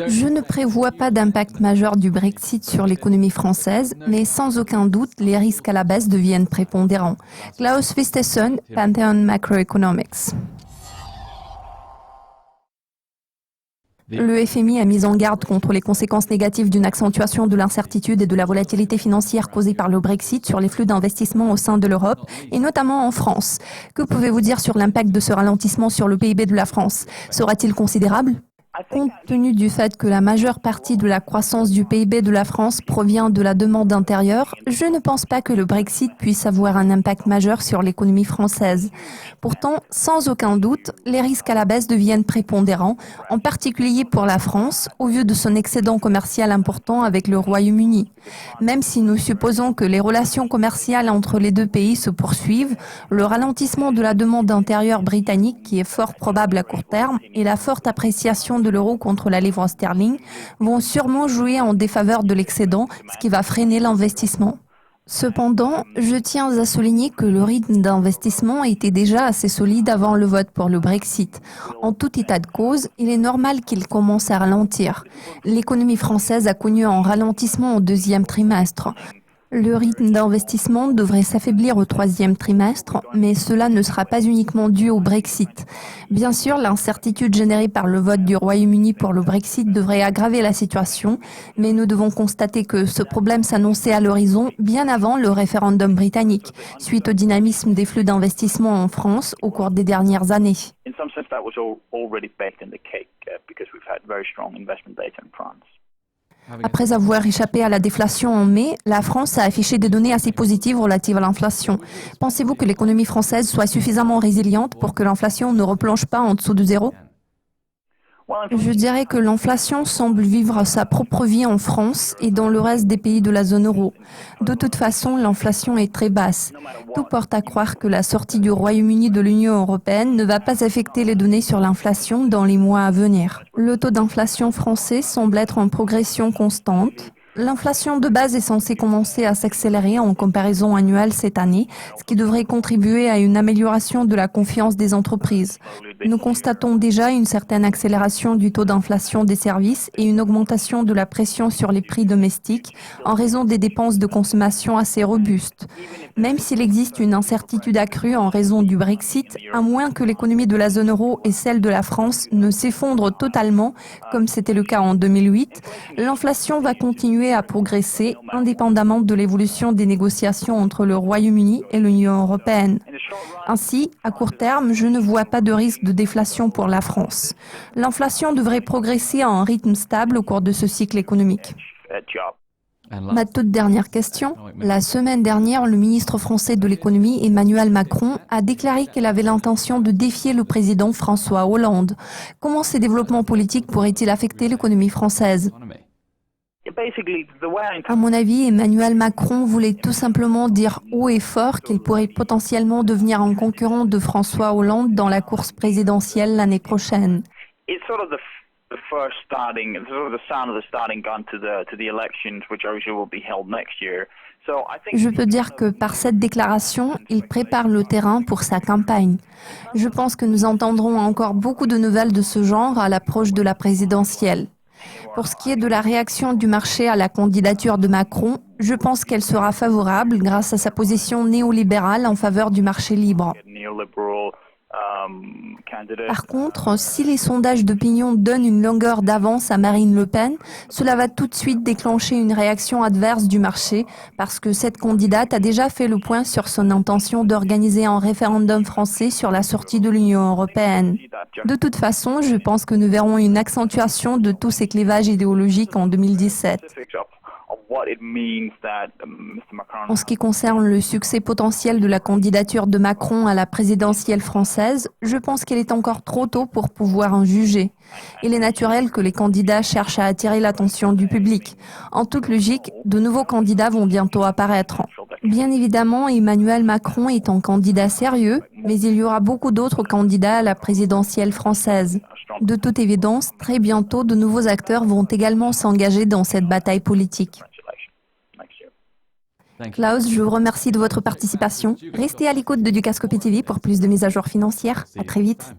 Je ne prévois pas d'impact majeur du Brexit sur l'économie française, mais sans aucun doute, les risques à la baisse deviennent prépondérants. Klaus Vistesen, Pantheon Macroeconomics. Le FMI a mis en garde contre les conséquences négatives d'une accentuation de l'incertitude et de la volatilité financière causée par le Brexit sur les flux d'investissement au sein de l'Europe, et notamment en France. Que pouvez-vous dire sur l'impact de ce ralentissement sur le PIB de la France? Sera-t-il considérable? Compte tenu du fait que la majeure partie de la croissance du PIB de la France provient de la demande intérieure, je ne pense pas que le Brexit puisse avoir un impact majeur sur l'économie française. Pourtant, sans aucun doute, les risques à la baisse deviennent prépondérants, en particulier pour la France, au vu de son excédent commercial important avec le Royaume-Uni. Même si nous supposons que les relations commerciales entre les deux pays se poursuivent, le ralentissement de la demande intérieure britannique, qui est fort probable à court terme, et la forte appréciation de l'euro contre la livre sterling vont sûrement jouer en défaveur de l'excédent, ce qui va freiner l'investissement. Cependant, je tiens à souligner que le rythme d'investissement était déjà assez solide avant le vote pour le Brexit. En tout état de cause, il est normal qu'il commence à ralentir. L'économie française a connu un ralentissement au deuxième trimestre. Le rythme d'investissement devrait s'affaiblir au troisième trimestre, mais cela ne sera pas uniquement dû au Brexit. Bien sûr, l'incertitude générée par le vote du Royaume-Uni pour le Brexit devrait aggraver la situation, mais nous devons constater que ce problème s'annonçait à l'horizon bien avant le référendum britannique, suite au dynamisme des flux d'investissement en France au cours des dernières années. Après avoir échappé à la déflation en mai, la France a affiché des données assez positives relatives à l'inflation. Pensez-vous que l'économie française soit suffisamment résiliente pour que l'inflation ne replonge pas en dessous de zéro? Je dirais que l'inflation semble vivre sa propre vie en France et dans le reste des pays de la zone euro. De toute façon, l'inflation est très basse. Tout porte à croire que la sortie du Royaume-Uni de l'Union européenne ne va pas affecter les données sur l'inflation dans les mois à venir. Le taux d'inflation français semble être en progression constante. L'inflation de base est censée commencer à s'accélérer en comparaison annuelle cette année, ce qui devrait contribuer à une amélioration de la confiance des entreprises. Nous constatons déjà une certaine accélération du taux d'inflation des services et une augmentation de la pression sur les prix domestiques en raison des dépenses de consommation assez robustes. Même s'il existe une incertitude accrue en raison du Brexit, à moins que l'économie de la zone euro et celle de la France ne s'effondrent totalement, comme c'était le cas en 2008, l'inflation va continuer à progresser indépendamment de l'évolution des négociations entre le Royaume-Uni et l'Union européenne. Ainsi, à court terme, je ne vois pas de risque de déflation pour la France. L'inflation devrait progresser à un rythme stable au cours de ce cycle économique. Ma toute dernière question. La semaine dernière, le ministre français de l'économie, Emmanuel Macron, a déclaré qu'il avait l'intention de défier le président François Hollande. Comment ces développements politiques pourraient-ils affecter l'économie française ? À mon avis, Emmanuel Macron voulait tout simplement dire haut et fort qu'il pourrait potentiellement devenir un concurrent de François Hollande dans la course présidentielle l'année prochaine. Je peux dire que par cette déclaration, il prépare le terrain pour sa campagne. Je pense que nous entendrons encore beaucoup de nouvelles de ce genre à l'approche de la présidentielle. Pour ce qui est de la réaction du marché à la candidature de Macron, je pense qu'elle sera favorable grâce à sa position néolibérale en faveur du marché libre. Par contre, si les sondages d'opinion donnent une longueur d'avance à Marine Le Pen, cela va tout de suite déclencher une réaction adverse du marché parce que cette candidate a déjà fait le point sur son intention d'organiser un référendum français sur la sortie de l'Union européenne. De toute façon, je pense que nous verrons une accentuation de tous ces clivages idéologiques en 2017. En ce qui concerne le succès potentiel de la candidature de Macron à la présidentielle française, je pense qu'il est encore trop tôt pour pouvoir en juger. Il est naturel que les candidats cherchent à attirer l'attention du public. En toute logique, de nouveaux candidats vont bientôt apparaître. Bien évidemment, Emmanuel Macron est un candidat sérieux, mais il y aura beaucoup d'autres candidats à la présidentielle française. De toute évidence, très bientôt, de nouveaux acteurs vont également s'engager dans cette bataille politique. Klaus, je vous remercie de votre participation. Restez à l'écoute de Dukascopy TV pour plus de mises à jour financières. À très vite.